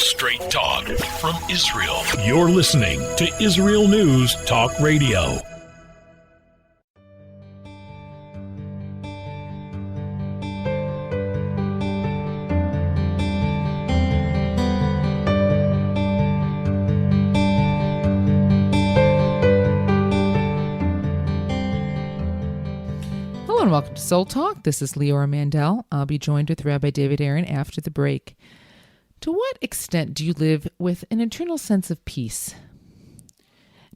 Straight talk from Israel. You're listening to Israel News Talk Radio. Hello and welcome to Soul Talk. This is Leora Mandel. I'll be joined with Rabbi David Aaron after the break. To what extent do you live with an internal sense of peace?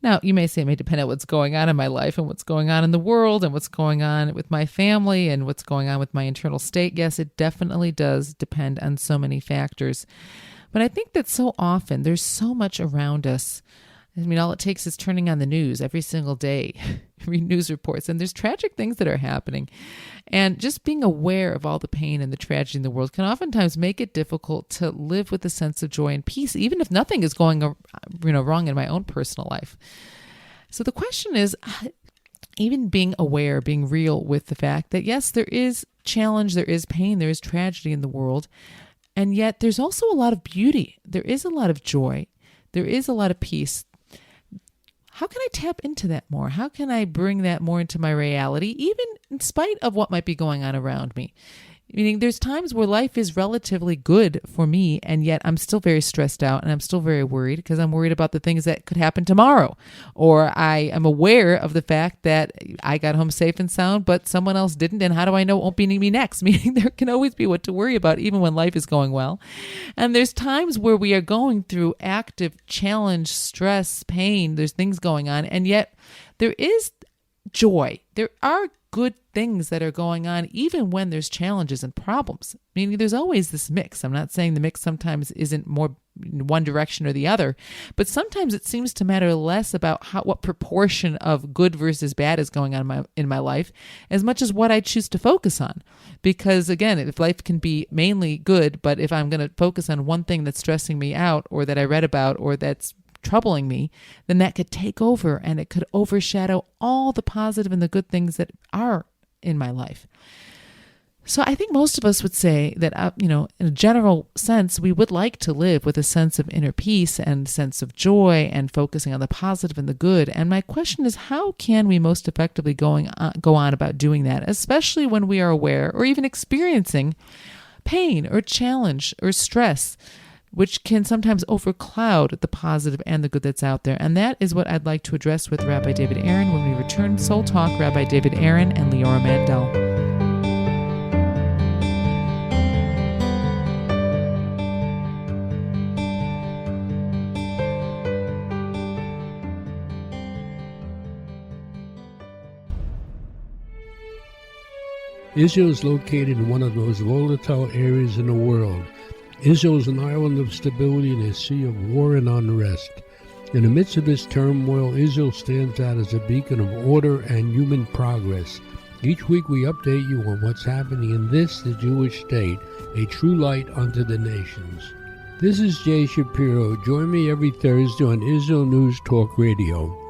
Now, you may say it may depend on what's going on in my life and what's going on in the world and what's going on with my family and what's going on with my internal state. Yes, it definitely does depend on so many factors. But I think that so often there's so much around us. I mean, all it takes is turning on the news every single day, read news reports, and there's tragic things that are happening. And just being aware of all the pain and the tragedy in the world can oftentimes make it difficult to live with a sense of joy and peace, even if nothing is going wrong in my own personal life. So the question is, even being aware, being real with the fact that, yes, there is challenge, there is pain, there is tragedy in the world, and yet there's also a lot of beauty. There is a lot of joy. There is a lot of peace. How can I tap into that more? How can I bring that more into my reality, even in spite of what might be going on around me? Meaning there's times where life is relatively good for me, and yet I'm still very stressed out and I'm still very worried because I'm worried about the things that could happen tomorrow. Or I am aware of the fact that I got home safe and sound, but someone else didn't, and how do I know it won't be me next? Meaning there can always be what to worry about even when life is going well. And there's times where we are going through active challenge, stress, pain, there's things going on, and yet there is joy. There are good things that are going on even when there's challenges and problems. Meaning there's always this mix. I'm not saying the mix sometimes isn't more in one direction or the other, but sometimes it seems to matter less about what proportion of good versus bad is going on in my life as much as what I choose to focus on. Because again, if life can be mainly good, but if I'm going to focus on one thing that's stressing me out or that I read about or that's troubling me, then that could take over and it could overshadow all the positive and the good things that are in my life. So I think most of us would say that, in a general sense, we would like to live with a sense of inner peace and sense of joy and focusing on the positive and the good. And my question is, how can we most effectively go on about doing that, especially when we are aware or even experiencing pain or challenge or stress, which can sometimes overcloud the positive and the good that's out there. And that is what I'd like to address with Rabbi David Aaron when we return Soul Talk, Rabbi David Aaron and Leora Mandel. Israel is located in one of the most volatile areas in the world. Israel is an island of stability in a sea of war and unrest. In the midst of this turmoil, Israel stands out as a beacon of order and human progress. Each week we update you on what's happening in this, the Jewish state, a true light unto the nations. This is Jay Shapiro. Join me every Thursday on Israel News Talk Radio.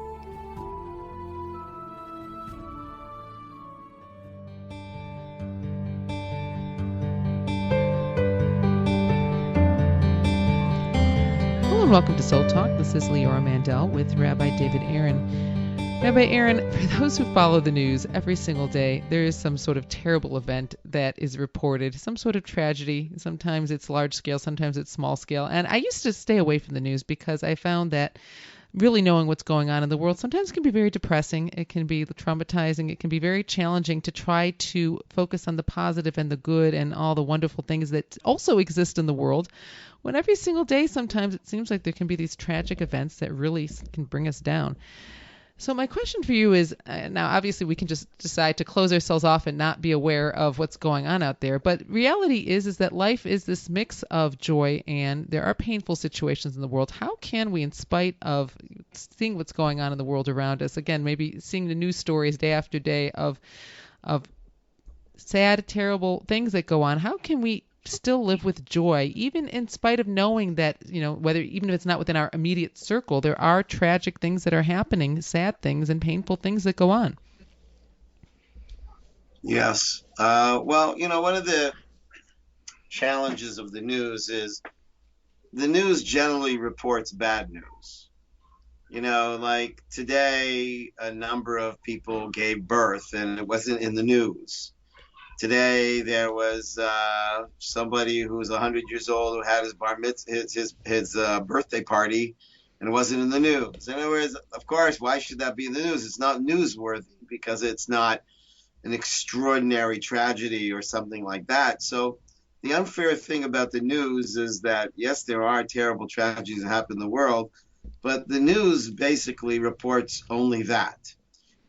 Welcome to Soul Talk. This is Leora Mandel with Rabbi David Aaron. Rabbi Aaron, for those who follow the news every single day, there is some sort of terrible event that is reported, some sort of tragedy. Sometimes it's large scale, sometimes it's small scale. And I used to stay away from the news because I found that really knowing what's going on in the world sometimes can be very depressing. It can be traumatizing. It can be very challenging to try to focus on the positive and the good and all the wonderful things that also exist in the world, when every single day sometimes it seems like there can be these tragic events that really can bring us down. So my question for you is, now obviously we can just decide to close ourselves off and not be aware of what's going on out there, but reality is that life is this mix of joy and there are painful situations in the world. How can we, in spite of seeing what's going on in the world around us, again, maybe seeing the news stories day after day of sad, terrible things that go on, how can we still live with joy, even in spite of knowing that, even if it's not within our immediate circle, there are tragic things that are happening, sad things and painful things that go on? Yes. One of the challenges of the news is the news generally reports bad news. Like today, a number of people gave birth and it wasn't in the news. Today, there was somebody who was 100 years old who had his bar mitzvah, his birthday party, and it wasn't in the news. In other words, of course, why should that be in the news? It's not newsworthy because it's not an extraordinary tragedy or something like that. So the unfair thing about the news is that, yes, there are terrible tragedies that happen in the world, but the news basically reports only that.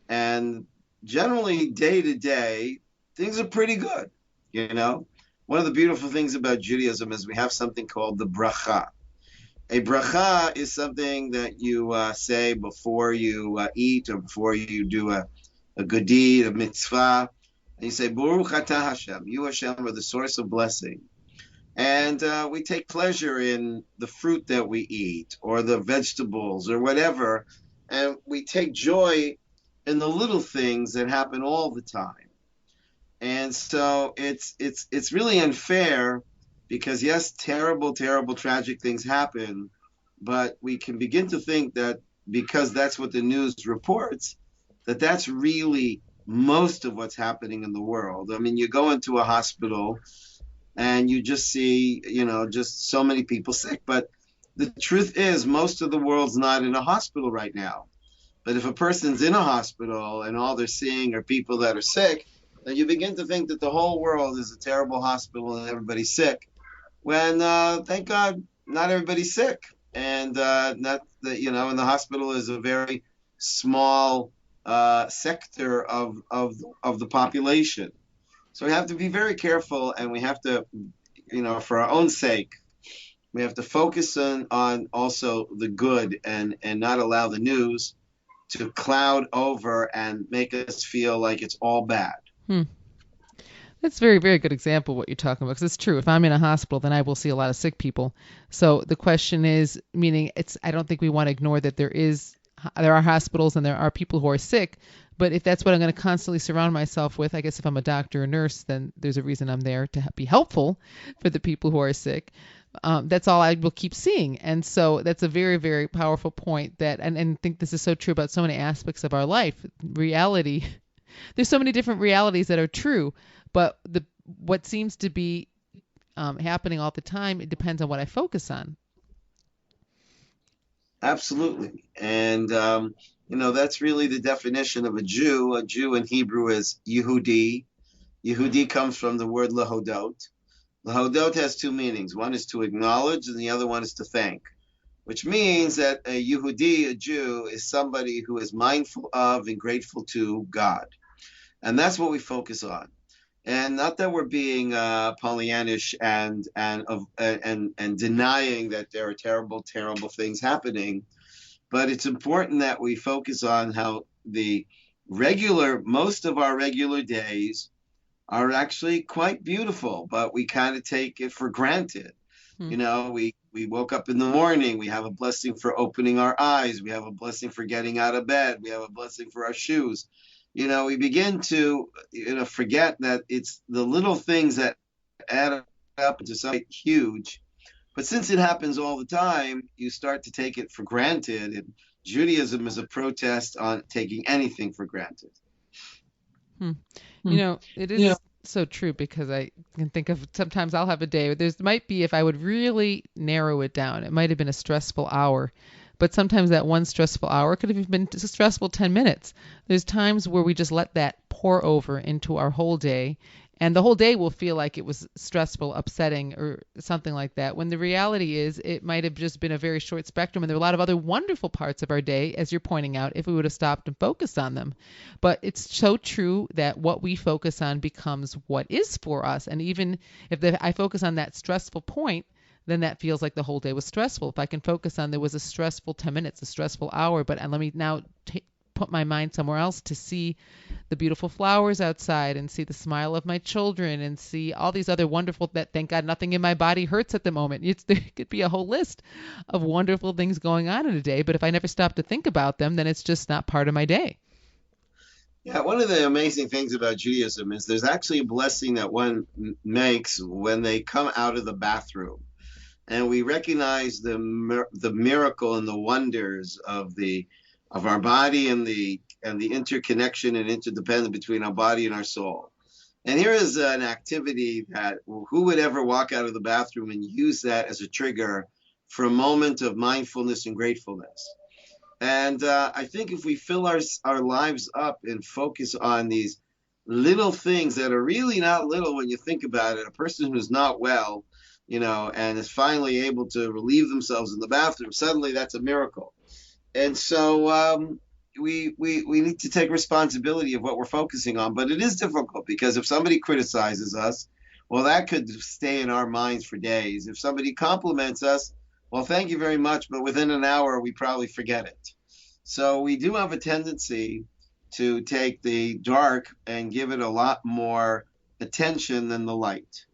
And generally, day to day, things are pretty good. One of the beautiful things about Judaism is we have something called the bracha. A bracha is something that you say before you eat or before you do a good deed, a mitzvah. And you say, Baruch atah Hashem, you Hashem are the source of blessing. And we take pleasure in the fruit that we eat or the vegetables or whatever. And we take joy in the little things that happen all the time. And so it's really unfair because, yes, terrible, terrible, tragic things happen. But we can begin to think that because that's what the news reports, that's really most of what's happening in the world. I mean, you go into a hospital and you just see, just so many people sick. But the truth is most of the world's not in a hospital right now. But if a person's in a hospital and all they're seeing are people that are sick, then you begin to think that the whole world is a terrible hospital and everybody's sick. When, thank God, not everybody's sick. And not that, and the hospital is a very small sector of the population. So we have to be very careful, and we have to, for our own sake, we have to focus on also the good and not allow the news to cloud over and make us feel like it's all bad. That's a very, very good example of what you're talking about, because it's true. If I'm in a hospital, then I will see a lot of sick people. So the question is, meaning I don't think we want to ignore that there are hospitals and there are people who are sick, but if that's what I'm going to constantly surround myself with, I guess if I'm a doctor or nurse, then there's a reason I'm there to be helpful for the people who are sick. That's all I will keep seeing. And so that's a very, very powerful point and I think this is so true about so many aspects of our life. Reality, there's so many different realities that are true, but what seems to be happening all the time, it depends on what I focus on. Absolutely. And, that's really the definition of a Jew. A Jew in Hebrew is Yehudi. Yehudi comes from the word lahodot. Lahodot has two meanings. One is to acknowledge and the other one is to thank, which means that a Yehudi, a Jew, is somebody who is mindful of and grateful to God. And that's what we focus on. And not that we're being Pollyannish and denying that there are terrible, terrible things happening, but it's important that we focus on how most of our regular days are actually quite beautiful, but we kind of take it for granted. We woke up in the morning, we have a blessing for opening our eyes, we have a blessing for getting out of bed, we have a blessing for our shoes. We begin to, forget that it's the little things that add up to something huge. But since it happens all the time, you start to take it for granted. And Judaism is a protest on taking anything for granted. It is so true, because I can think of sometimes I'll have a day where might be, if I would really narrow it down, it might have been a stressful hour. But sometimes that one stressful hour could have been just a stressful 10 minutes. There's times where we just let that pour over into our whole day, and the whole day will feel like it was stressful, upsetting, or something like that, when the reality is it might have just been a very short spectrum, and there are a lot of other wonderful parts of our day, as you're pointing out, if we would have stopped and focused on them. But it's so true that what we focus on becomes what is for us. And even if I focus on that stressful point, then that feels like the whole day was stressful. If I can focus on there was a stressful 10 minutes, a stressful hour, but let me now put my mind somewhere else to see the beautiful flowers outside and see the smile of my children and see all these other wonderful, that thank God nothing in my body hurts at the moment. There could be a whole list of wonderful things going on in a day, but if I never stop to think about them, then it's just not part of my day. Yeah, one of the amazing things about Judaism is there's actually a blessing that one makes when they come out of the bathroom. and we recognize the miracle and the wonders of our body and the interconnection and interdependence between our body and our soul. And here is an activity that who would ever walk out of the bathroom and use that as a trigger for a moment of mindfulness and gratefulness. And I think if we fill our lives up and focus on these little things that are really not little when you think about it, a person who's not well, and is finally able to relieve themselves in the bathroom, suddenly that's a miracle. And so we need to take responsibility of what we're focusing on. But it is difficult because if somebody criticizes us, well, that could stay in our minds for days. If somebody compliments us, well, thank you very much, but within an hour, we probably forget it. So we do have a tendency to take the dark and give it a lot more attention than the light.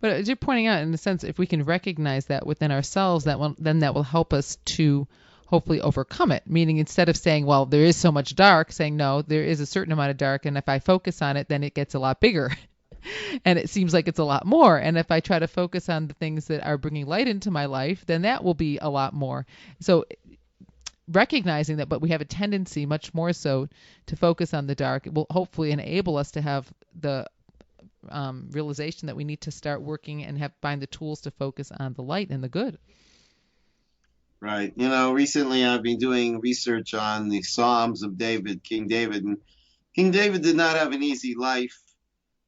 But as you're pointing out, in a sense, if we can recognize that within ourselves, that will help us to hopefully overcome it. Meaning, instead of saying, well, there is so much dark, saying, no, there is a certain amount of dark, and if I focus on it, then it gets a lot bigger. And it seems like it's a lot more. And if I try to focus on the things that are bringing light into my life, then that will be a lot more. So recognizing that, but we have a tendency much more so to focus on the dark, it will hopefully enable us to have the realization that we need to start working and find the tools to focus on the light and the good. Right. Recently I've been doing research on the Psalms of David, King David. And King David did not have an easy life.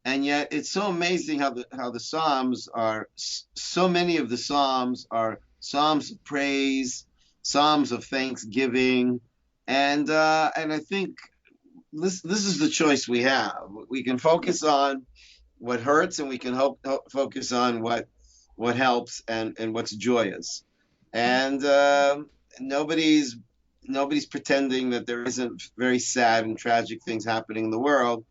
And yet it's so amazing how the Psalms are, so many of the Psalms are Psalms of praise, Psalms of thanksgiving. And I think this is the choice we have. We can focus on what hurts, and we can focus on what helps and what's joyous. And nobody's pretending that there isn't very sad and tragic things happening in the world,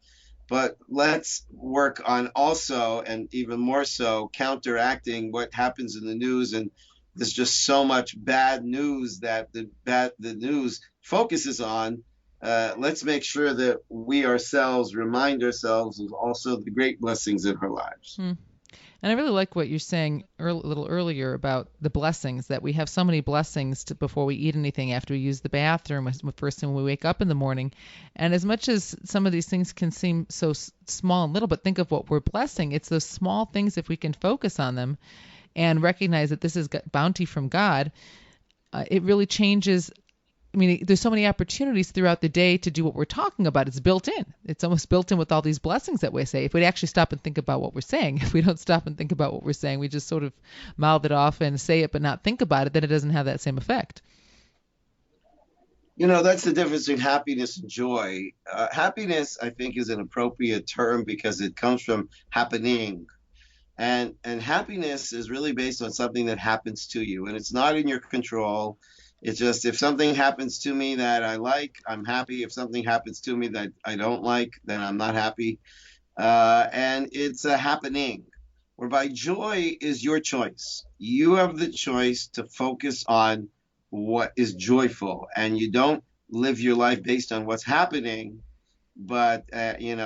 but let's work on also, and even more so, counteracting what happens in the news. And there's just so much bad news that the news focuses on. Let's make sure that we ourselves remind ourselves of also the great blessings in our lives. And I really like what you're saying a little earlier about the blessings, that we have so many blessings before we eat anything, after we use the bathroom, first thing when we wake up in the morning. And as much as some of these things can seem so small and little, but think of what we're blessing. It's those small things, if we can focus on them and recognize that this is bounty from God, it really changes. I mean, there's so many opportunities throughout the day to do what we're talking about. It's built in. It's almost built in with all these blessings that we say. If we actually stop and think about what we're saying, if we don't stop and think about what we're saying, we just sort of mouth it off and say it but not think about it, then it doesn't have that same effect. That's the difference between happiness and joy. Happiness, I think, is an appropriate term because it comes from happening. And happiness is really based on something that happens to you, and it's not in your control. It's just, if something happens to me that I like, I'm happy. If something happens to me that I don't like, then I'm not happy. And it's a happening, whereby joy is your choice. You have the choice to focus on what is joyful, and you don't live your life based on what's happening, but,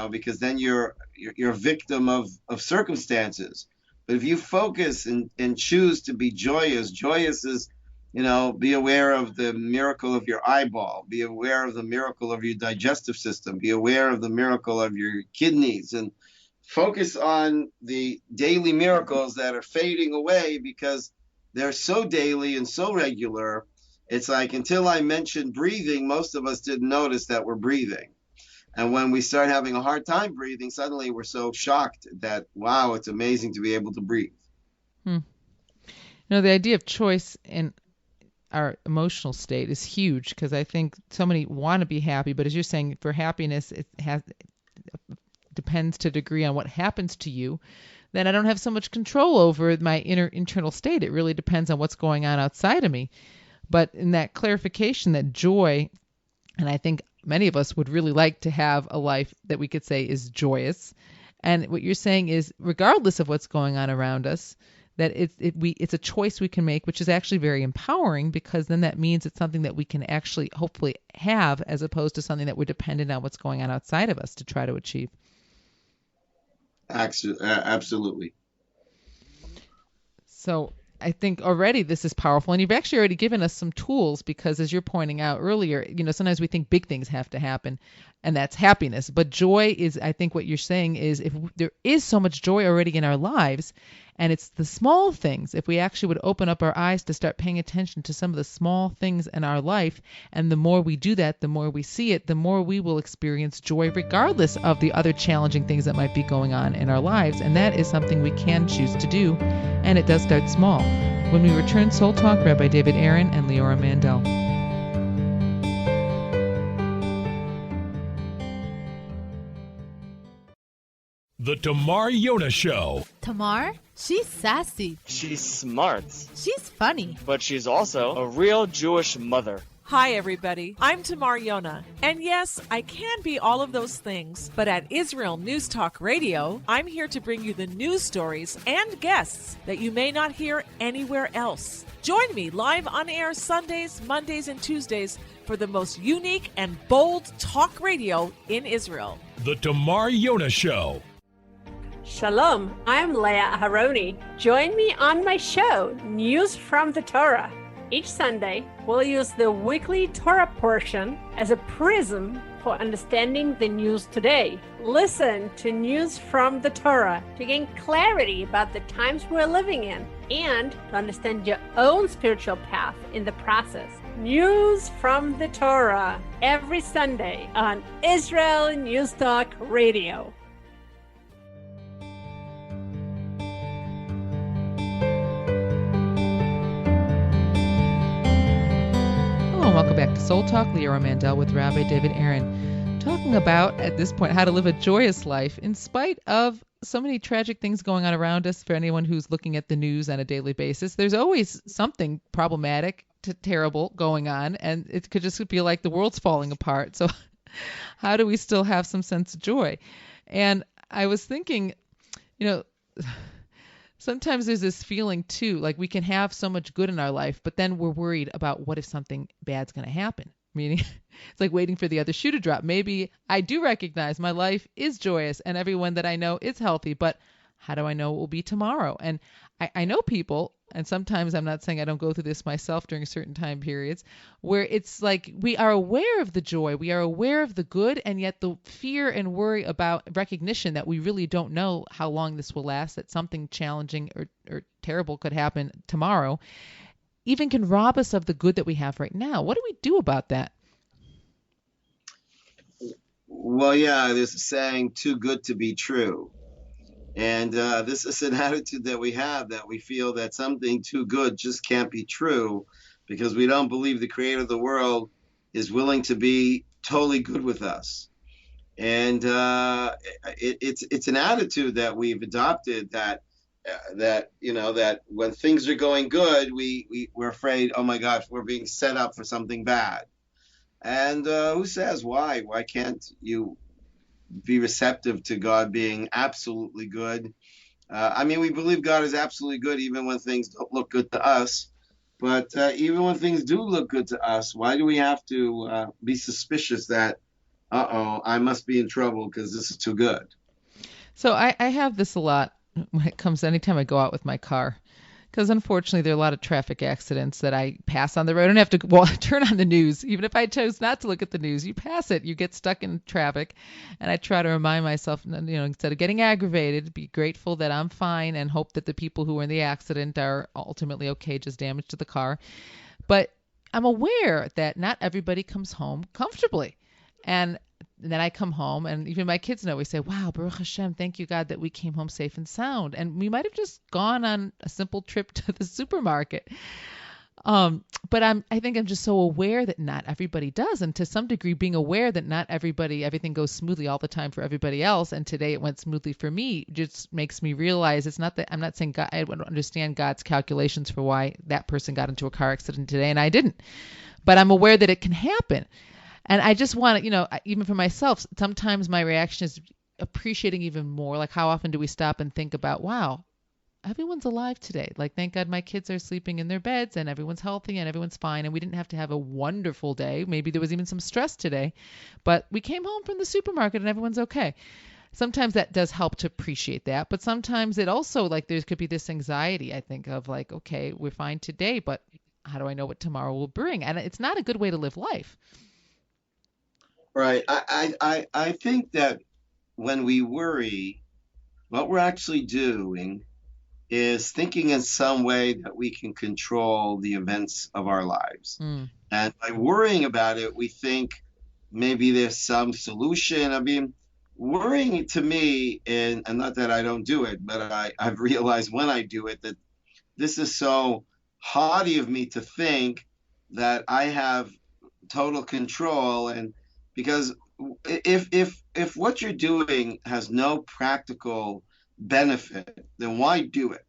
because then you're a victim of circumstances. But if you focus and choose to be joyous is, be aware of the miracle of your eyeball, be aware of the miracle of your digestive system, be aware of the miracle of your kidneys, and focus on the daily miracles that are fading away because they're so daily and so regular. It's like, until I mentioned breathing, most of us didn't notice that we're breathing. And when we start having a hard time breathing, suddenly we're so shocked that, wow, it's amazing to be able to breathe. The idea of choice in our emotional state is huge, because I think so many want to be happy, but as you're saying, for happiness, it depends to a degree on what happens to you. Then I don't have so much control over my internal state. It really depends on what's going on outside of me. But in that clarification, that joy, and I think many of us would really like to have a life that we could say is joyous. And what you're saying is, regardless of what's going on around us, that it's a choice we can make, which is actually very empowering, because then that means it's something that we can actually hopefully have, as opposed to something that we're dependent on what's going on outside of us to try to achieve. Absolutely. So I think already this is powerful, and you've actually already given us some tools, because as you're pointing out earlier, sometimes we think big things have to happen, and that's happiness. But joy is, I think what you're saying is, if there is so much joy already in our lives, and it's the small things, if we actually would open up our eyes to start paying attention to some of the small things in our life, and the more we do that, the more we see it, the more we will experience joy regardless of the other challenging things that might be going on in our lives. And that is something we can choose to do, and it does start small. When we return, Soul Talk, Rabbi David Aaron and Leora Mandel. The Tamar Yona Show. Tamar? She's sassy. She's smart. She's funny. But she's also a real Jewish mother. Hi, everybody. I'm Tamar Yona. And yes, I can be all of those things. But at Israel News Talk Radio, I'm here to bring you the news stories and guests that you may not hear anywhere else. Join me live on air Sundays, Mondays, and Tuesdays for the most unique and bold talk radio in Israel. The Tamar Yona Show. Shalom, I'm Leah Aharoni. Join me on my show, News from the Torah. Each Sunday, we'll use the weekly Torah portion as a prism for understanding the news today. Listen to News from the Torah to gain clarity about the times we're living in and to understand your own spiritual path in the process. News from the Torah every Sunday on Israel News Talk Radio. Welcome back to Soul Talk. Leora Mandel with Rabbi David Aaron, talking about, at this point, how to live a joyous life in spite of so many tragic things going on around us. For anyone who's looking at the news on a daily basis, there's always something problematic to terrible going on, and it could just feel like the world's falling apart. So how do we still have some sense of joy? And I was thinking, sometimes there's this feeling, too, like we can have so much good in our life, but then we're worried about what if something bad's going to happen. Meaning, it's like waiting for the other shoe to drop. Maybe I do recognize my life is joyous and everyone that I know is healthy, but how do I know it will be tomorrow? And I know people, and sometimes I'm not saying I don't go through this myself during certain time periods, where it's like we are aware of the joy, we are aware of the good, and yet the fear and worry about recognition that we really don't know how long this will last, that something challenging or terrible could happen tomorrow, even can rob us of the good that we have right now. What do we do about that? Well, yeah, there's a saying, too good to be true. And this is an attitude that we have, that we feel that something too good just can't be true because we don't believe the creator of the world is willing to be totally good with us. And it's an attitude that we've adopted that when things are going good, we're afraid, oh my gosh, we're being set up for something bad. And who says why? Why can't you be receptive to God being absolutely good? We believe God is absolutely good even when things don't look good to us. But even when things do look good to us, why do we have to be suspicious that, I must be in trouble because this is too good? So I have this a lot when it comes to anytime I go out with my car. Because unfortunately, there are a lot of traffic accidents that I pass on the road. I don't have to turn on the news. Even if I chose not to look at the news, you pass it, you get stuck in traffic. And I try to remind myself, instead of getting aggravated, be grateful that I'm fine and hope that the people who were in the accident are ultimately okay, just damage to the car. But I'm aware that not everybody comes home comfortably. And then I come home, and even my kids know, we say, wow, Baruch Hashem, thank you, God, that we came home safe and sound. And we might have just gone on a simple trip to the supermarket. But I think I'm just so aware that not everybody does. And to some degree, being aware that not everything goes smoothly all the time for everybody else. And today it went smoothly for me just makes me realize it's not that I'm not saying God, I don't understand God's calculations for why that person got into a car accident today and I didn't. But I'm aware that it can happen. And I just want to, even for myself, sometimes my reaction is appreciating even more. Like, how often do we stop and think about, wow, everyone's alive today. Like, thank God my kids are sleeping in their beds and everyone's healthy and everyone's fine. And we didn't have to have a wonderful day. Maybe there was even some stress today, but we came home from the supermarket and everyone's okay. sometimes that does help to appreciate that. But sometimes it also, like, there could be this anxiety, I think, of like, okay, we're fine today, but how do I know what tomorrow will bring? And it's not a good way to live life. Right. I think that when we worry, what we're actually doing is thinking in some way that we can control the events of our lives. And by worrying about it, we think maybe there's some solution. I mean, worrying to me, and not that I don't do it, but I've realized when I do it that this is so haughty of me to think that I have total control. And because if what you're doing has no practical benefit, then why do it?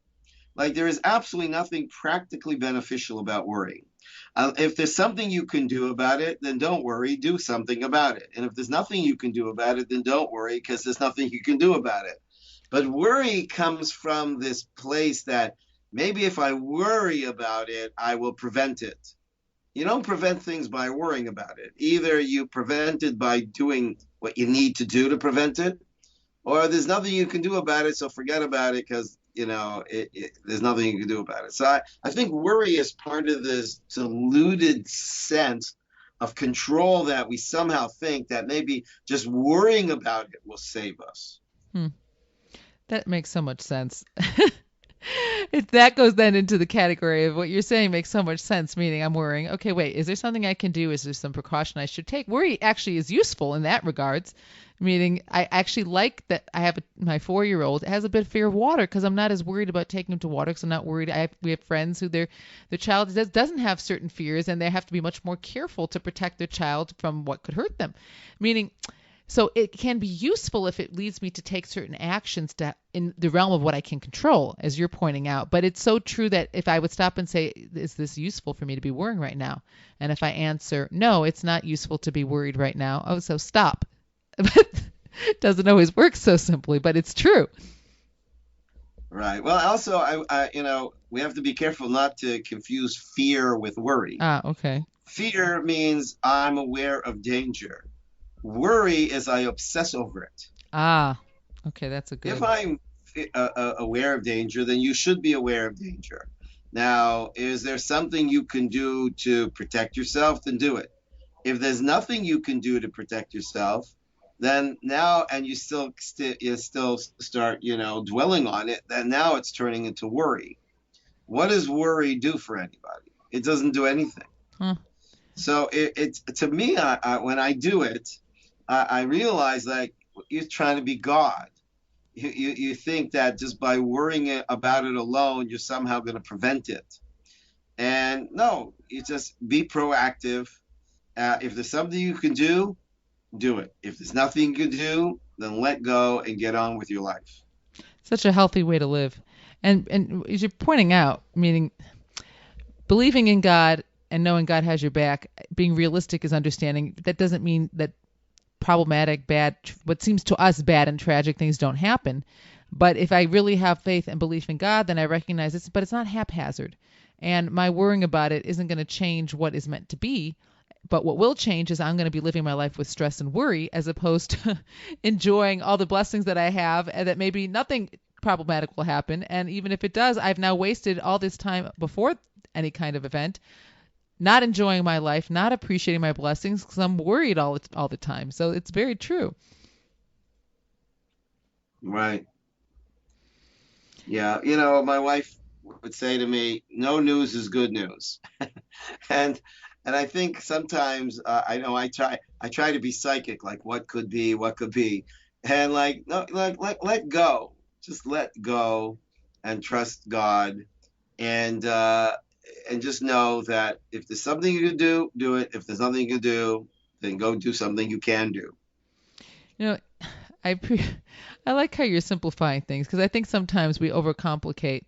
Like, there is absolutely nothing practically beneficial about worrying. If there's something you can do about it, then don't worry, do something about it. And if there's nothing you can do about it, then don't worry, because there's nothing you can do about it. But worry comes from this place that maybe if I worry about it, I will prevent it. You don't prevent things by worrying about it. Either you prevent it by doing what you need to do to prevent it, or there's nothing you can do about it, so forget about it, because there's nothing you can do about it. So I think worry is part of this deluded sense of control that we somehow think that maybe just worrying about it will save us. That makes so much sense. That goes then into the category of what you're saying makes so much sense, meaning I'm worrying, okay, wait, is there something I can do? Is there some precaution I should take? Worry actually is useful in that regards, meaning I actually like that I have my 4-year-old has a bit of fear of water because I'm not as worried about taking him to water because I'm not worried. We have friends who their child doesn't have certain fears and they have to be much more careful to protect their child from what could hurt them, meaning... So it can be useful if it leads me to take certain actions in the realm of what I can control, as you're pointing out. But it's so true that if I would stop and say, is this useful for me to be worrying right now? And if I answer, no, it's not useful to be worried right now. Oh, so stop. But it doesn't always work so simply, but it's true. Right. Well, also, we have to be careful not to confuse fear with worry. Okay. Fear means I'm aware of danger. Worry is I obsess over it. Okay, that's a good... If I'm aware of danger, then you should be aware of danger. Now, is there something you can do to protect yourself? Then do it. If there's nothing you can do to protect yourself, then now, and you still start, dwelling on it, then now it's turning into worry. What does worry do for anybody? It doesn't do anything. So it's to me, when I do it, I realize like you're trying to be God. You think that just by worrying about it alone, you're somehow going to prevent it. And no, you just be proactive. If there's something you can do it. If there's nothing you can do, then let go and get on with your life. Such a healthy way to live. And as you're pointing out, meaning believing in God and knowing God has your back, being realistic is understanding. That doesn't mean that problematic, bad, what seems to us bad and tragic things don't happen. But if I really have faith and belief in God, then I recognize this, but it's not haphazard. And my worrying about it isn't going to change what is meant to be. But what will change is I'm going to be living my life with stress and worry as opposed to enjoying all the blessings that I have and that maybe nothing problematic will happen. And even if it does, I've now wasted all this time before any kind of event not enjoying my life, not appreciating my blessings because I'm worried all the time. So it's very true. Right. Yeah. My wife would say to me, no news is good news. and I think sometimes I try to be psychic, like what could be, and let go, just let go and trust God. And just know that if there's something you can do, do it. If there's nothing you can do, then go do something you can do. I like how you're simplifying things because I think sometimes we overcomplicate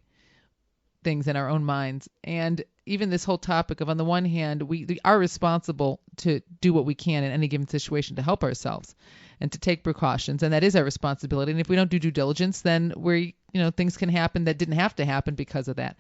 things in our own minds. And even this whole topic of, on the one hand, we are responsible to do what we can in any given situation to help ourselves and to take precautions. And that is our responsibility. And if we don't do due diligence, then things can happen that didn't have to happen because of that.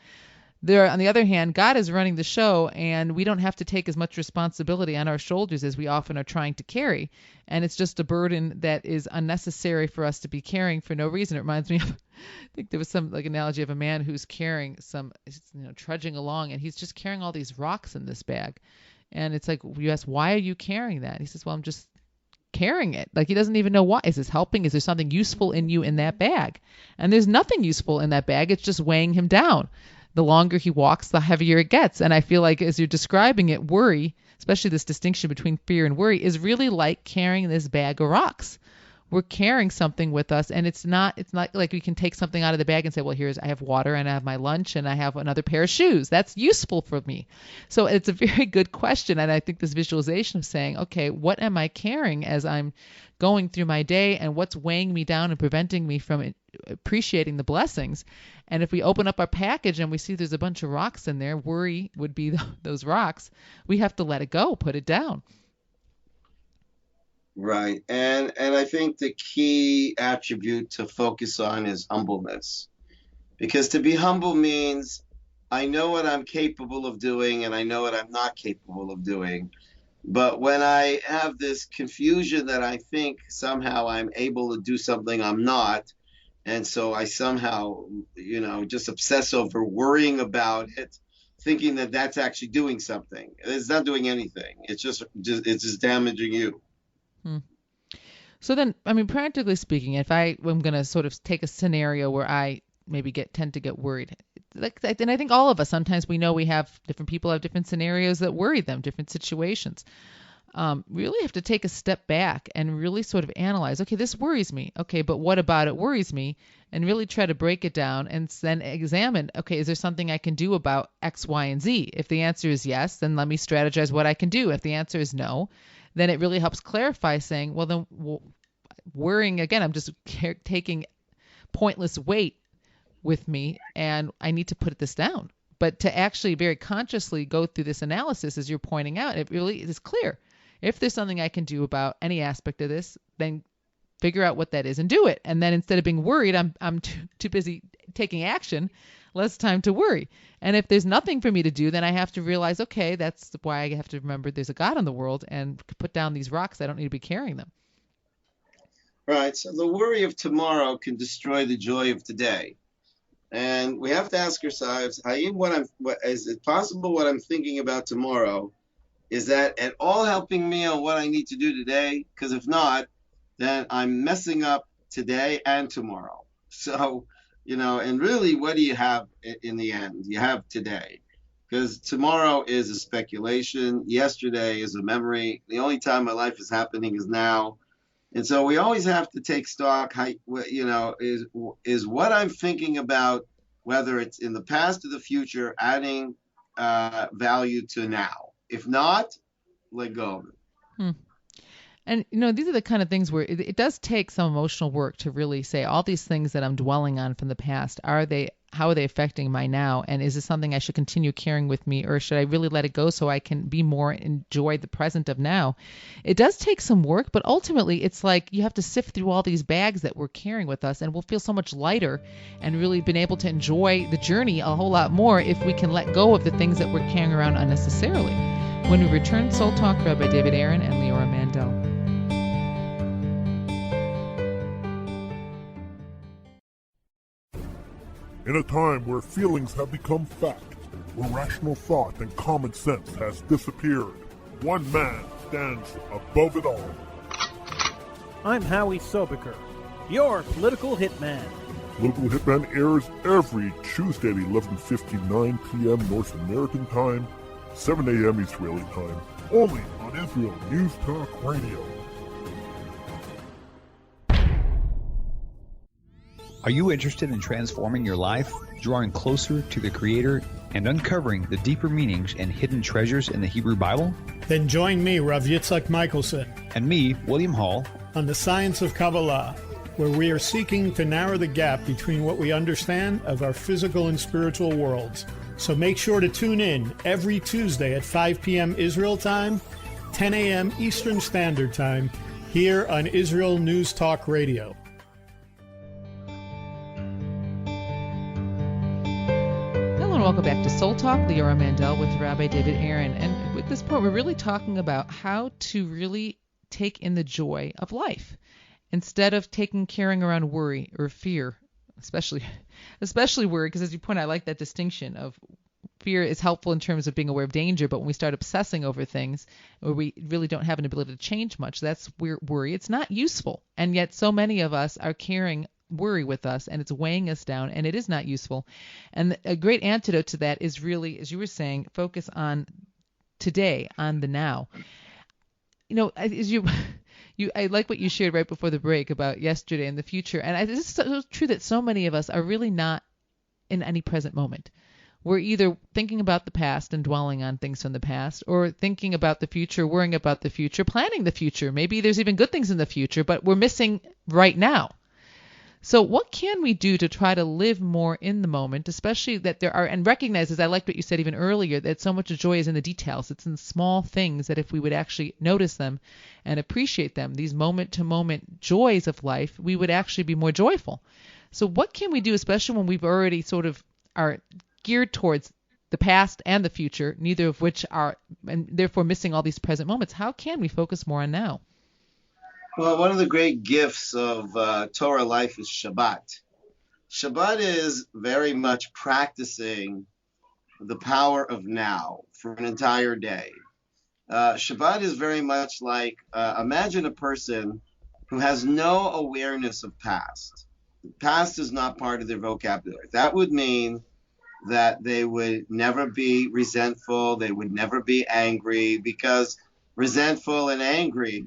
There, on the other hand, God is running the show, and we don't have to take as much responsibility on our shoulders as we often are trying to carry. And it's just a burden that is unnecessary for us to be carrying for no reason. It reminds me of, I think there was some like analogy of a man who's carrying some, trudging along, and he's just carrying all these rocks in this bag. And it's like, you ask, why are you carrying that? And he says, well, I'm just carrying it. Like, he doesn't even know why. Is this helping? Is there something useful in you in that bag? And there's nothing useful in that bag. It's just weighing him down. The longer he walks, the heavier it gets. And I feel like as you're describing it, worry, especially this distinction between fear and worry, is really like carrying this bag of rocks. We're carrying something with us, and it's not like we can take something out of the bag and say, well, I have water, and I have my lunch, and I have another pair of shoes. That's useful for me. So it's a very good question, and I think this visualization of saying, okay, what am I carrying as I'm going through my day, and what's weighing me down and preventing me from appreciating the blessings? And if we open up our package and we see there's a bunch of rocks in there, worry would be those rocks. We have to let it go, put it down. Right. And I think the key attribute to focus on is humbleness. Because to be humble means I know what I'm capable of doing and I know what I'm not capable of doing. But when I have this confusion that I think somehow I'm able to do something I'm not, and so I somehow, just obsess over worrying about it, thinking that that's actually doing something. It's not doing anything. It's just damaging you. So then, practically speaking, if I'm going to sort of take a scenario where I maybe tend to get worried, and I think all of us, sometimes we know different people have different scenarios that worry them, different situations. Really have to take a step back and really sort of analyze, okay, this worries me. Okay, but what about it worries me? And really try to break it down and then examine, okay, is there something I can do about X, Y, and Z? If the answer is yes, then let me strategize what I can do. If the answer is no, then it really helps clarify saying, well, then worrying, again, I'm just taking pointless weight with me, and I need to put this down. But to actually very consciously go through this analysis, as you're pointing out, it really is clear. If there's something I can do about any aspect of this, then figure out what that is and do it. And then instead of being worried, I'm too busy taking action, less time to worry. And if there's nothing for me to do, then I have to realize, okay, that's why I have to remember there's a God in the world and put down these rocks. I don't need to be carrying them. Right. So the worry of tomorrow can destroy the joy of today. And we have to ask ourselves, is it possible what I'm thinking about tomorrow, is that at all helping me on what I need to do today? Because if not, then I'm messing up today and tomorrow. So, and really, what do you have in the end? You have today. Because tomorrow is a speculation. Yesterday is a memory. The only time my life is happening is now. And so we always have to take stock, is what I'm thinking about, whether it's in the past or the future, adding value to now. If not, let go of it. And, these are the kind of things where it does take some emotional work to really say all these things that I'm dwelling on from the past, how are they affecting my now? And is this something I should continue carrying with me, or should I really let it go so I can be more enjoy the present of now? It does take some work, but ultimately it's like you have to sift through all these bags that we're carrying with us, and we'll feel so much lighter and really been able to enjoy the journey a whole lot more if we can let go of the things that we're carrying around unnecessarily. When we return, Soul Talk, Rabbi David Aaron and Leora Mandel. In a time where feelings have become fact, where rational thought and common sense has disappeared, one man stands above it all. I'm Howie Sobiker, your political hitman. Political Hitman airs every Tuesday at 11:59 p.m. North American time, 7 a.m. Israeli time, only on Israel News Talk Radio. Are you interested in transforming your life, drawing closer to the Creator, and uncovering the deeper meanings and hidden treasures in the Hebrew Bible? Then join me, Rav Yitzhak Michelson, and me, William Hall, on the Science of Kabbalah, where we are seeking to narrow the gap between what we understand of our physical and spiritual worlds. So make sure to tune in every Tuesday at 5 p.m. Israel time, 10 a.m. Eastern Standard Time, here on Israel News Talk Radio. Welcome back to Soul Talk, Leora Mandel with Rabbi David Aaron. And with this point, we're really talking about how to really take in the joy of life instead of carrying around worry or fear, especially worry, because as you point out, I like that distinction of fear is helpful in terms of being aware of danger, but when we start obsessing over things where we really don't have an ability to change much, that's worry. It's not useful. And yet so many of us are carrying worry with us, and it's weighing us down, and it is not useful. And a great antidote to that is really, as you were saying, focus on today, on the now. I like what you shared right before the break about yesterday and the future. And it's so true that so many of us are really not in any present moment. We're either thinking about the past and dwelling on things from the past, or thinking about the future, worrying about the future, planning the future. Maybe there's even good things in the future, but we're missing right now. So what can we do to try to live more in the moment, especially that there are, and recognize, as I liked what you said even earlier, that so much of joy is in the details. It's in small things that if we would actually notice them and appreciate them, these moment-to-moment joys of life, we would actually be more joyful. So what can we do, especially when we've already sort of are geared towards the past and the future, neither of which are, and therefore missing all these present moments? How can we focus more on now? Well, one of the great gifts of Torah life is Shabbat. Shabbat is very much practicing the power of now for an entire day. Shabbat is very much like, imagine a person who has no awareness of past. Past is not part of their vocabulary. That would mean that they would never be resentful, they would never be angry, because resentful and angry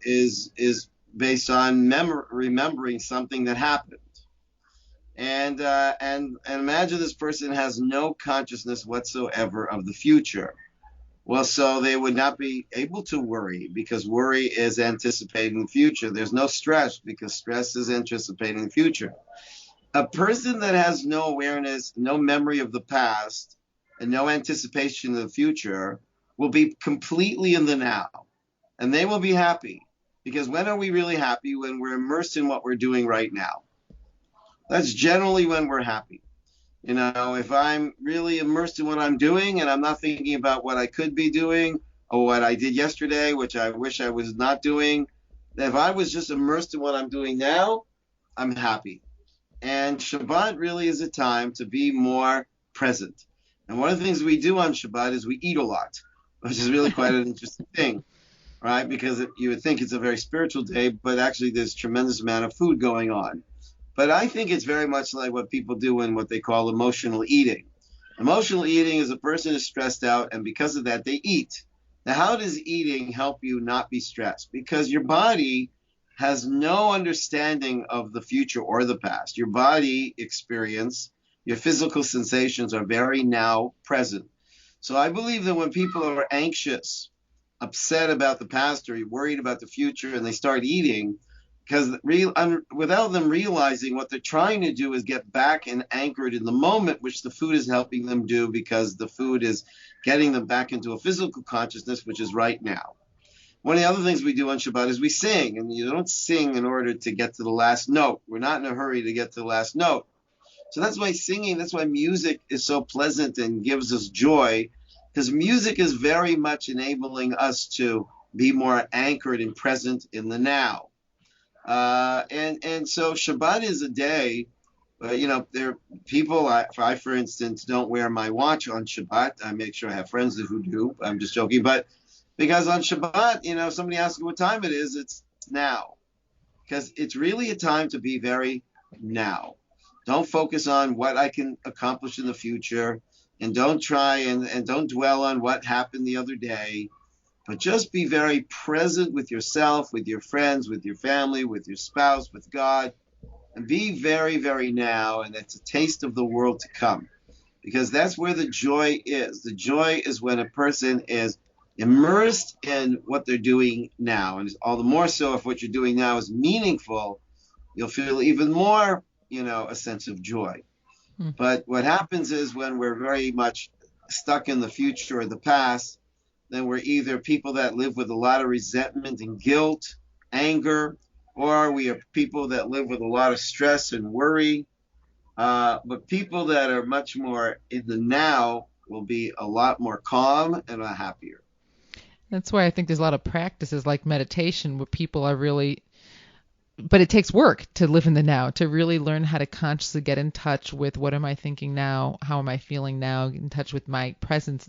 is based on remembering something that happened. And imagine this person has no consciousness whatsoever of the future. Well, so they would not be able to worry, because worry is anticipating the future. There's no stress, because stress is anticipating the future. A person that has no awareness, no memory of the past, and no anticipation of the future will be completely in the now. And they will be happy. Because when are we really happy? When we're immersed in what we're doing right now. That's generally when we're happy. If I'm really immersed in what I'm doing and I'm not thinking about what I could be doing or what I did yesterday, which I wish I was not doing, if I was just immersed in what I'm doing now, I'm happy. And Shabbat really is a time to be more present. And one of the things we do on Shabbat is we eat a lot, which is really quite an interesting thing, right? Because you would think it's a very spiritual day, but actually there's a tremendous amount of food going on. But I think it's very much like what people do in what they call emotional eating. Emotional eating is a person is stressed out, and because of that, they eat. Now, how does eating help you not be stressed? Because your body has no understanding of the future or the past. Your body experience, your physical sensations are very now present. So I believe that when people are anxious, upset about the past, or worried about the future, and they start eating, because without them realizing what they're trying to do is get back and anchored in the moment, which the food is helping them do, because the food is getting them back into a physical consciousness, which is right now. One of the other things we do on Shabbat is we sing, and you don't sing in order to get to the last note. We're not in a hurry to get to the last note. So that's why music is so pleasant and gives us joy, because music is very much enabling us to be more anchored and present in the now. And so Shabbat is a day, there are people, I, for instance, don't wear my watch on Shabbat. I make sure I have friends who do. I'm just joking. But because on Shabbat, if somebody asks me what time it is, it's now. Because it's really a time to be very now. Don't focus on what I can accomplish in the future. And don't try and don't dwell on what happened the other day. But just be very present with yourself, with your friends, with your family, with your spouse, with God. And be very, very now. And it's a taste of the world to come. Because that's where the joy is. The joy is when a person is immersed in what they're doing now. And all the more so if what you're doing now is meaningful, you'll feel even more, a sense of joy. But what happens is when we're very much stuck in the future or the past, then we're either people that live with a lot of resentment and guilt, anger, or we are people that live with a lot of stress and worry. But people that are much more in the now will be a lot more calm and happier. That's why I think there's a lot of practices like meditation where people are really, but it takes work to live in the now, to really learn how to consciously get in touch with what am I thinking now, how am I feeling now, get in touch with my presence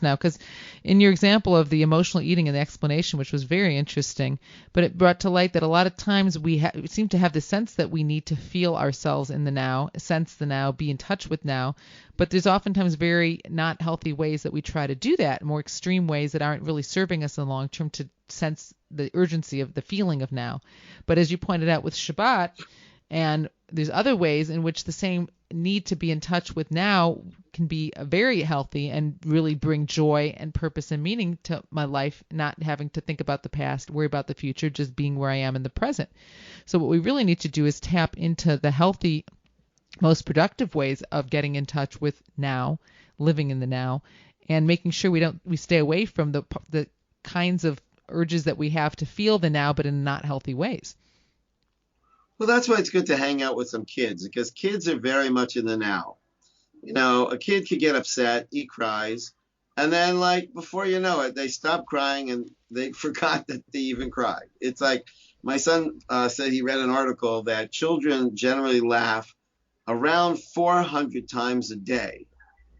now. Because in your example of the emotional eating and the explanation, which was very interesting, but it brought to light that a lot of times we seem to have the sense that we need to feel ourselves in the now, sense the now, be in touch with now. But there's oftentimes very not healthy ways that we try to do that, more extreme ways that aren't really serving us in the long term to sense the urgency of the feeling of now. But as you pointed out with Shabbat, and there's other ways in which the same need to be in touch with now can be very healthy and really bring joy and purpose and meaning to my life, not having to think about the past, worry about the future, just being where I am in the present. So what we really need to do is tap into the healthy, most productive ways of getting in touch with now, living in the now, and making sure we stay away from the kinds of urges that we have to feel the now, but in not healthy ways. Well, that's why it's good to hang out with some kids, because kids are very much in the now. You know, a kid could get upset, he cries, and then like before you know it, they stop crying and they forgot that they even cried. It's like my son said he read an article that children generally laugh around 400 times a day.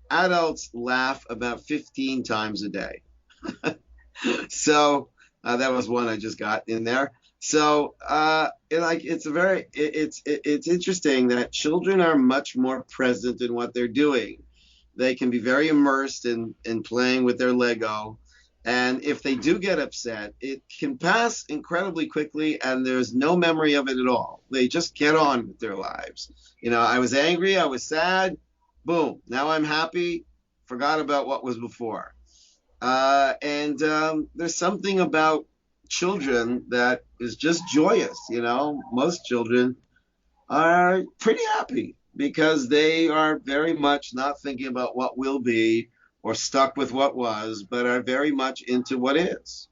Adults laugh about 15 times a day. So that was one I just got in there. So it's interesting that children are much more present in what they're doing. They can be very immersed in playing with their Lego. And if they do get upset, it can pass incredibly quickly and there's no memory of it at all. They just get on with their lives. You know, I was angry, I was sad, boom, now I'm happy, forgot about what was before. And there's something about children that is just joyous. You know, most children are pretty happy because they are very much not thinking about what will be or stuck with what was, but are very much into what is.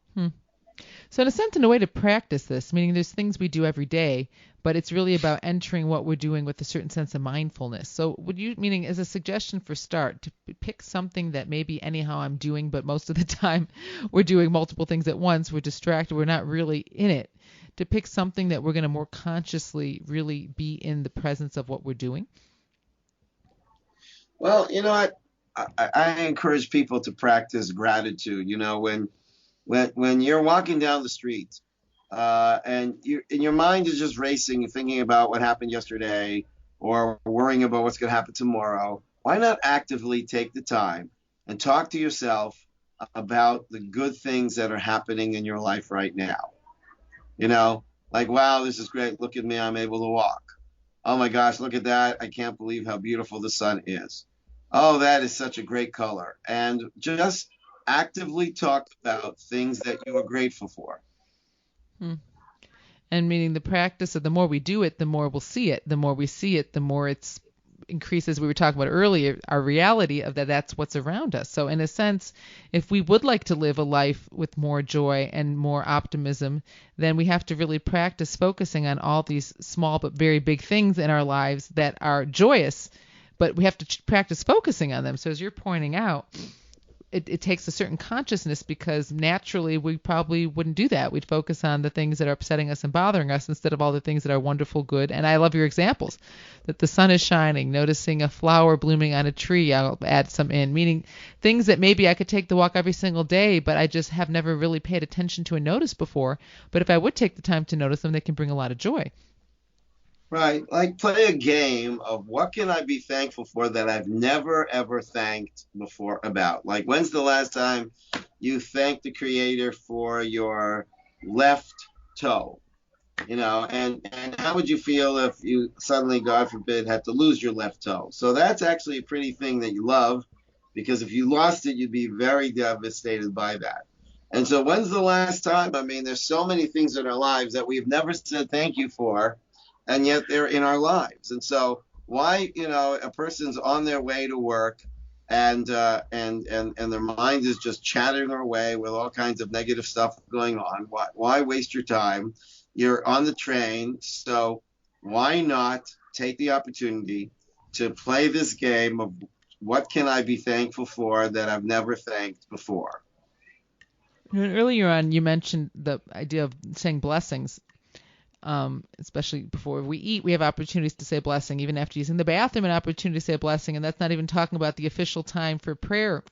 So in a sense, in a way to practice this, meaning there's things we do every day, but it's really about entering what we're doing with a certain sense of mindfulness. So meaning as a suggestion for start, to pick something that maybe anyhow I'm doing, but most of the time we're doing multiple things at once, we're distracted, we're not really in it, to pick something that we're going to more consciously really be in the presence of what we're doing? Well, you know what? I encourage people to practice gratitude. You know, when you're walking down the street and your mind is just racing, thinking about what happened yesterday or worrying about what's going to happen tomorrow, why not actively take the time and talk to yourself about the good things that are happening in your life right now? You know, like, wow, this is great. Look at me. I'm able to walk. Oh, my gosh, look at that. I can't believe how beautiful the sun is. Oh, that is such a great color. And just actively talk about things that you are grateful for. And meaning the practice of the more we do it, the more we'll see it. The more we see it, the more it's increases, we were talking about earlier, our reality of that's what's around us. So in a sense, if we would like to live a life with more joy and more optimism, then we have to really practice focusing on all these small but very big things in our lives that are joyous, but we have to practice focusing on them. So as you're pointing out, it takes a certain consciousness, because naturally we probably wouldn't do that. We'd focus on the things that are upsetting us and bothering us instead of all the things that are wonderful, good. And I love your examples, that the sun is shining, noticing a flower blooming on a tree, I'll add some in, meaning things that maybe I could take the walk every single day, but I just have never really paid attention to and noticed before. But if I would take the time to notice them, they can bring a lot of joy. Right. Like play a game of what can I be thankful for that I've never, ever thanked before about. Like, when's the last time you thanked the Creator for your left toe? You know, and how would you feel if you suddenly, God forbid, had to lose your left toe? So that's actually a pretty thing that you love, because if you lost it, you'd be very devastated by that. And so when's the last time? I mean, there's so many things in our lives that we've never said thank you for, and yet they're in our lives. And so why, you know, a person's on their way to work and their mind is just chattering away with all kinds of negative stuff going on. Why waste your time? You're on the train, so why not take the opportunity to play this game of what can I be thankful for that I've never thanked before. Earlier on, you mentioned the idea of saying blessings, especially before we eat. We have opportunities to say a blessing, even after using the bathroom, an opportunity to say a blessing, and that's not even talking about the official time for prayer.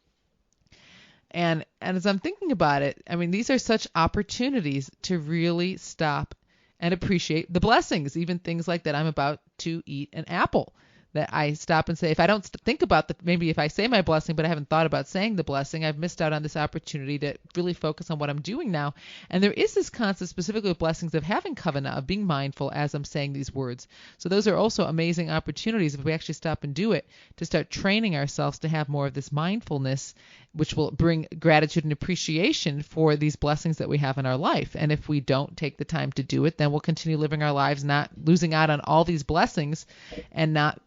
And as I'm thinking about it, I mean, these are such opportunities to really stop and appreciate the blessings, even things like that I'm about to eat an apple. That I stop and say, if I don't think about maybe if I say my blessing, but I haven't thought about saying the blessing, I've missed out on this opportunity to really focus on what I'm doing now. And there is this concept specifically with blessings of having kavanah, of being mindful as I'm saying these words. So those are also amazing opportunities if we actually stop and do it, to start training ourselves to have more of this mindfulness, which will bring gratitude and appreciation for these blessings that we have in our life. And if we don't take the time to do it, then we'll continue living our lives not losing out on all these blessings and not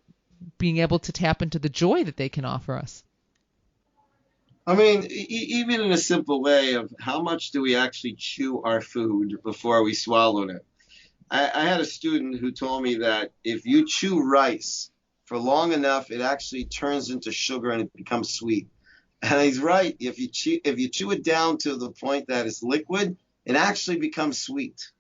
being able to tap into the joy that they can offer us. I mean, even in a simple way of how much do we actually chew our food before we swallow it? I had a student who told me that if you chew rice for long enough, it actually turns into sugar and it becomes sweet. And he's right. If you chew it down to the point that it's liquid, it actually becomes sweet.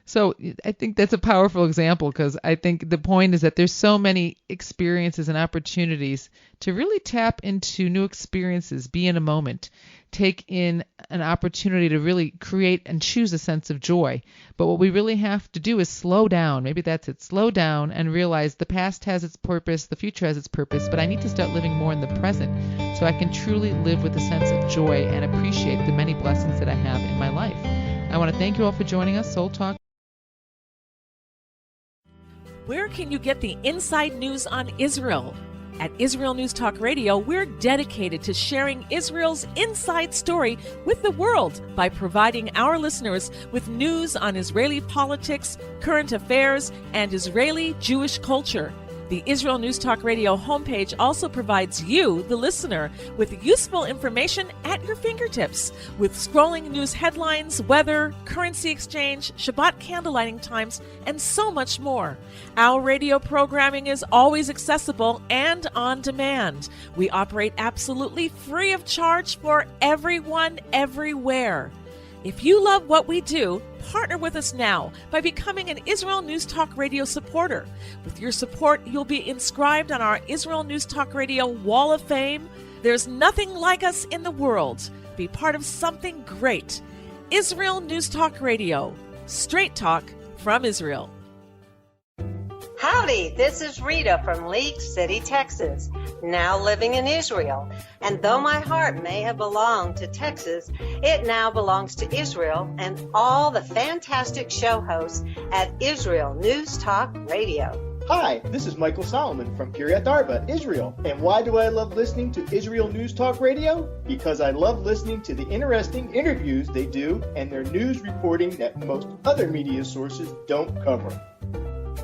So I think that's a powerful example, because I think the point is that there's so many experiences and opportunities to really tap into new experiences, be in a moment, take in an opportunity to really create and choose a sense of joy. But what we really have to do is slow down. Maybe that's it. Slow down and realize the past has its purpose, the future has its purpose, but I need to start living more in the present so I can truly live with a sense of joy and appreciate the many blessings that I have in my life. I want to thank you all for joining us. Soul Talk. Where can you get the inside news on Israel? At Israel News Talk Radio, we're dedicated to sharing Israel's inside story with the world by providing our listeners with news on Israeli politics, current affairs, and Israeli Jewish culture. The Israel News Talk Radio homepage also provides you, the listener, with useful information at your fingertips, with scrolling news headlines, weather, currency exchange, Shabbat candlelighting times, and so much more. Our radio programming is always accessible and on demand. We operate absolutely free of charge for everyone, everywhere. If you love what we do, partner with us now by becoming an Israel News Talk Radio supporter. With your support, you'll be inscribed on our Israel News Talk Radio Wall of Fame. There's nothing like us in the world. Be part of something great. Israel News Talk Radio. Straight talk from Israel. Howdy, this is Rita from Leak City, Texas, now living in Israel. And though my heart may have belonged to Texas, it now belongs to Israel and all the fantastic show hosts at Israel News Talk Radio. Hi, this is Michael Solomon from Kiryat Arba, Israel. And why do I love listening to Israel News Talk Radio? Because I love listening to the interesting interviews they do and their news reporting that most other media sources don't cover.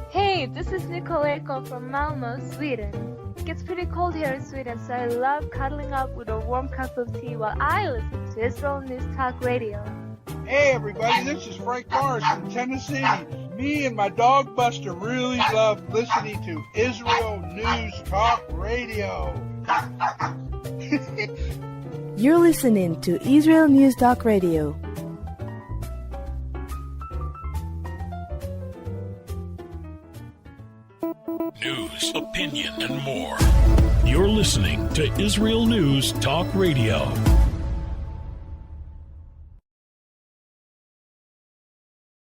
Hey, this is Nicoleko from Malmö, Sweden. It gets pretty cold here in Sweden, so I love cuddling up with a warm cup of tea while I listen to Israel News Talk Radio. Hey everybody, this is Frank Morris from Tennessee. Me and my dog Buster really love listening to Israel News Talk Radio. You're listening to Israel News Talk Radio. News, opinion, and more. You're listening to Israel News Talk Radio.